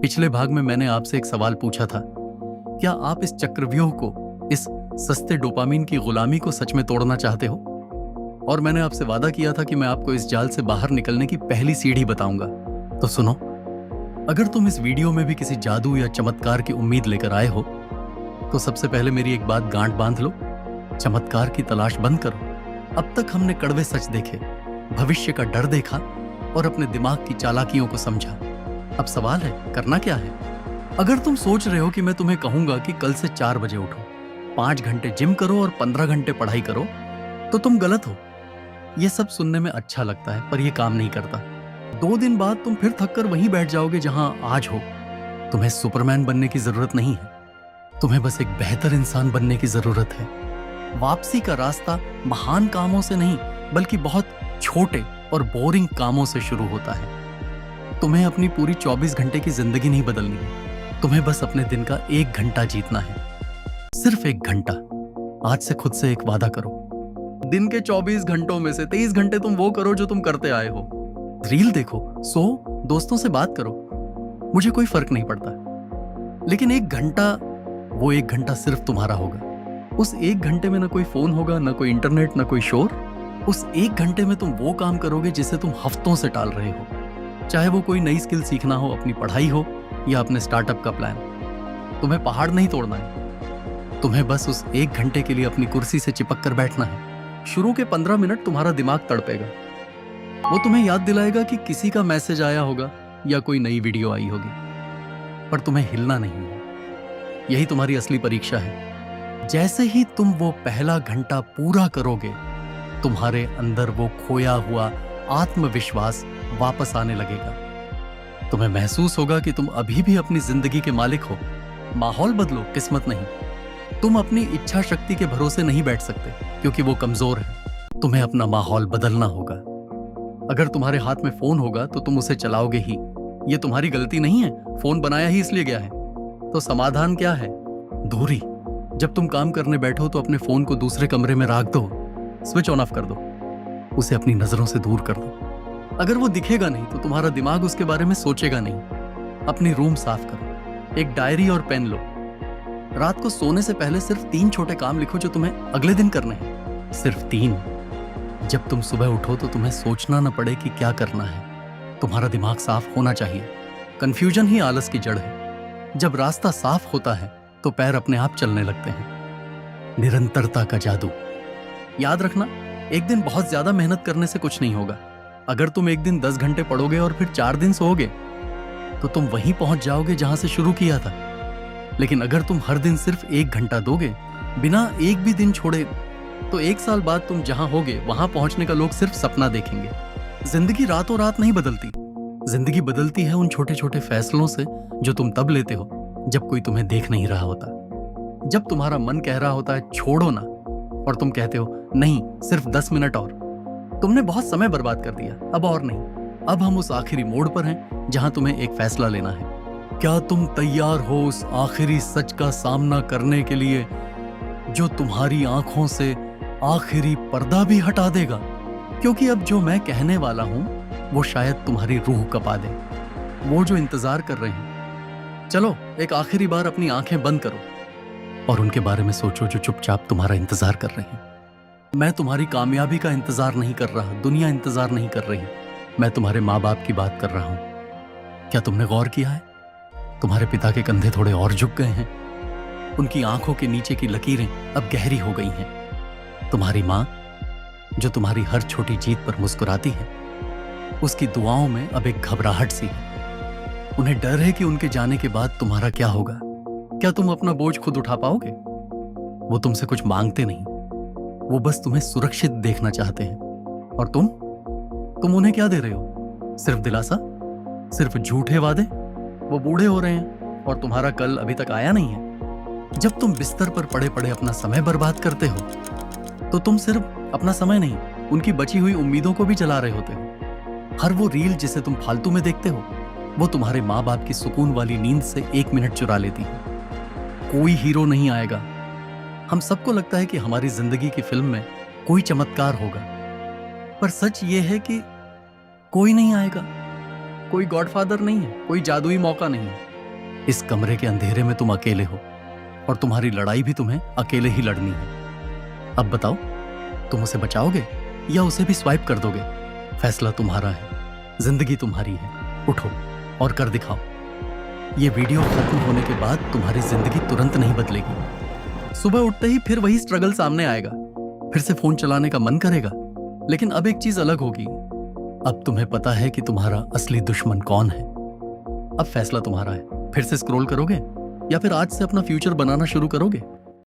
पिछले भाग में मैंने आपसे एक सवाल पूछा था, क्या आप इस चक्रव्यूह को, इस सस्ते डोपामीन की गुलामी को सच में तोड़ना चाहते हो? और मैंने आपसे वादा किया था कि मैं आपको इस जाल से बाहर निकलने की पहली सीढ़ी बताऊंगा। तो सुनो, अगर तुम इस वीडियो में भी किसी जादू या चमत्कार की उम्मीद लेकर आए हो, तो सबसे पहले मेरी एक बात गांठ बांध लो, चमत्कार की तलाश बंद करो। अब तक हमने कड़वे सच देखे, भविष्य का डर देखा और अपने दिमाग की चालाकियों को समझा। अब सवाल है, करना क्या है? अगर तुम सोच रहे हो कि मैं तुम्हें कहूंगा कि कल से 4 बजे उठो, 5 घंटे जिम करो और 15 घंटे पढ़ाई करो, तो तुम गलत हो। यह सब सुनने में अच्छा लगता है, पर यह काम नहीं करता। 2 दिन बाद तुम फिर थककर वहीं बैठ जाओगे जहां आज हो। तुम्हें सुपरमैन बनने की जरूरत नहीं है, तुम्हें बस एक बेहतर इंसान बनने की जरूरत है। वापसी का रास्ता महान कामों से नहीं, बल्कि बहुत छोटे और बोरिंग कामों से शुरू होता है। तुम्हें अपनी पूरी 24 घंटे की जिंदगी नहीं बदलनी है, तुम्हें बस अपने दिन का 1 घंटा जीतना है। सिर्फ 1 घंटा। आज से खुद से एक वादा करो, दिन के 24 घंटों में से 23 घंटे तुम वो करो जो तुम करते आए हो। रील देखो, सो, दोस्तों से बात करो, मुझे कोई फर्क नहीं पड़ता। लेकिन 1 घंटा, वो 1 घंटा सिर्फ तुम्हारा होगा। उस 1 घंटे में ना कोई फोन होगा, ना कोई इंटरनेट, ना कोई शोर। उस 1 घंटे में तुम वो काम करोगे जिसे तुम हफ्तों से टाल रहे हो। चाहे वो कोई नई स्किल सीखना हो, अपनी पढ़ाई हो, या अपने स्टार्टअप का प्लान। तुम्हें पहाड़ नहीं तोड़ना है, तुम्हें बस उस 1 घंटे के लिए अपनी कुर्सी से चिपक कर बैठना है। शुरू के 15 मिनट तुम्हारा दिमाग तड़पेगा, वो तुम्हें याद दिलाएगा कि किसी का मैसेज आया होगा या कोई नई वीडियो आई होगी, पर तुम्हें हिलना नहीं है। यही तुम्हारी असली परीक्षा है। जैसे ही तुम वो पहला घंटा पूरा करोगे, तुम्हारे अंदर वो खोया हुआ आत्मविश्वास वापस आने लगेगा। तुम्हें महसूस होगा कि तुम अभी भी अपनी जिंदगी के मालिक हो। माहौल बदलो, किस्मत नहीं। तुम अपनी इच्छा शक्ति के भरोसे नहीं बैठ सकते, क्योंकि वो कमजोर है। तुम्हें अपना माहौल बदलना होगा। अगर तुम्हारे हाथ में फोन होगा तो तुम उसे चलाओगे ही। ये तुम्हारी गलती नहीं है, फोन बनाया ही इसलिए गया है। तो समाधान क्या है? दूरी। जब तुम काम करने बैठो तो अपने फोन को दूसरे कमरे में रख दो, स्विच ऑन ऑफ कर दो, उसे अपनी नजरों से दूर कर दो। अगर वो दिखेगा नहीं तो तुम्हारा दिमाग उसके बारे में सोचेगा नहीं। अपनी रूम साफ करो, एक डायरी और पेन लो। रात को सोने से पहले सिर्फ 3 छोटे काम लिखो जो तुम्हें अगले दिन करने हैं। सिर्फ 3। जब तुम सुबह उठो तो तुम्हें सोचना न पड़े कि क्या करना है। तुम्हारा दिमाग साफ होना चाहिए। कंफ्यूजन ही आलस की जड़ है। जब रास्ता साफ होता है तो पैर अपने आप चलने लगते हैं। निरंतरता का जादू। याद रखना, एक दिन बहुत ज्यादा मेहनत करने से कुछ नहीं होगा। अगर तुम एक दिन 10 घंटे पढ़ोगे और फिर 4 दिन सोओगे, तो तुम वहीं पहुंच जाओगे जहां से शुरू किया था। लेकिन अगर तुम हर दिन सिर्फ 1 घंटा दोगे, बिना एक भी दिन छोड़े, तो 1 साल बाद तुम जहां होगे वहां पहुंचने का लोग सिर्फ सपना देखेंगे। जिंदगी रातों रात नहीं बदलती। जिंदगी बदलती है उन छोटे छोटे फैसलों से जो तुम तब लेते हो जब कोई तुम्हें देख नहीं रहा होता। जब तुम्हारा मन कह रहा होता है छोड़ो ना, और तुम कहते हो नहीं, सिर्फ 10 मिनट और। तुमने बहुत समय बर्बाद कर दिया, अब और नहीं। अब हम उस आखिरी मोड़ पर हैं जहां तुम्हें एक फैसला लेना है। क्या तुम तैयार हो उस आखिरी सच का सामना करने के लिए जो तुम्हारी आंखों से आखिरी पर्दा भी हटा देगा? क्योंकि अब जो मैं कहने वाला हूं वो शायद तुम्हारी रूह कपा दे। वो जो इंतजार कर रहे हैं, चलो एक आखिरी बार अपनी आंखें बंद करो और उनके बारे में सोचो जो चुपचाप तुम्हारा इंतजार कर रहे हैं। मैं तुम्हारी कामयाबी का इंतजार नहीं कर रहा, दुनिया इंतजार नहीं कर रही। मैं तुम्हारे माँ बाप की बात कर रहा हूं। क्या तुमने गौर किया है? तुम्हारे पिता के कंधे थोड़े और झुक गए हैं। उनकी आंखों के नीचे की लकीरें अब गहरी हो गई हैं। तुम्हारी माँ, जो तुम्हारी हर छोटी जीत पर मुस्कुराती है, उसकी दुआओं में अब एक घबराहट सी है। उन्हें डर है कि उनके जाने के बाद तुम्हारा क्या होगा। क्या तुम अपना बोझ खुद उठा पाओगे? वो तुमसे कुछ मांगते नहीं, वो बस तुम्हें सुरक्षित देखना चाहते हैं। और तुम उन्हें क्या दे रहे हो? सिर्फ दिलासा, सिर्फ झूठे वादे। वो बूढ़े हो रहे हैं और तुम्हारा कल अभी तक आया नहीं है। जब तुम बिस्तर पर पड़े पड़े अपना समय बर्बाद करते हो, तो तुम सिर्फ अपना समय नहीं, उनकी बची हुई उम्मीदों को भी जला रहे होते हो। हर वो रील जिसे तुम फालतू में देखते हो, वो तुम्हारे माँ बाप की सुकून वाली नींद से 1 मिनट चुरा लेती है। कोई हीरो नहीं आएगा। हम सबको लगता है कि हमारी जिंदगी की फिल्म में कोई चमत्कार होगा, पर सच ये है कि कोई नहीं आएगा। कोई गॉडफादर नहीं है, कोई जादुई मौका नहीं है। इस कमरे के अंधेरे में तुम अकेले हो और तुम्हारी लड़ाई भी तुम्हें अकेले ही लड़नी है। अब बताओ, तुम उसे बचाओगे या उसे भी स्वाइप कर दोगे? फैसला तुम्हारा है, जिंदगी तुम्हारी है। उठो और कर दिखाओ। ये वीडियो खत्म होने के बाद तुम्हारी जिंदगी तुरंत नहीं बदलेगी। सुबह उठते ही फिर वही स्ट्रगल सामने आएगा, फिर से फोन चलाने का मन करेगा। लेकिन अब एक चीज अलग होगी, अब तुम्हें पता है कि तुम्हारा असली दुश्मन कौन है। अब फैसला तुम्हारा है, फिर से स्क्रॉल करोगे या फिर आज से अपना फ्यूचर बनाना शुरू करोगे?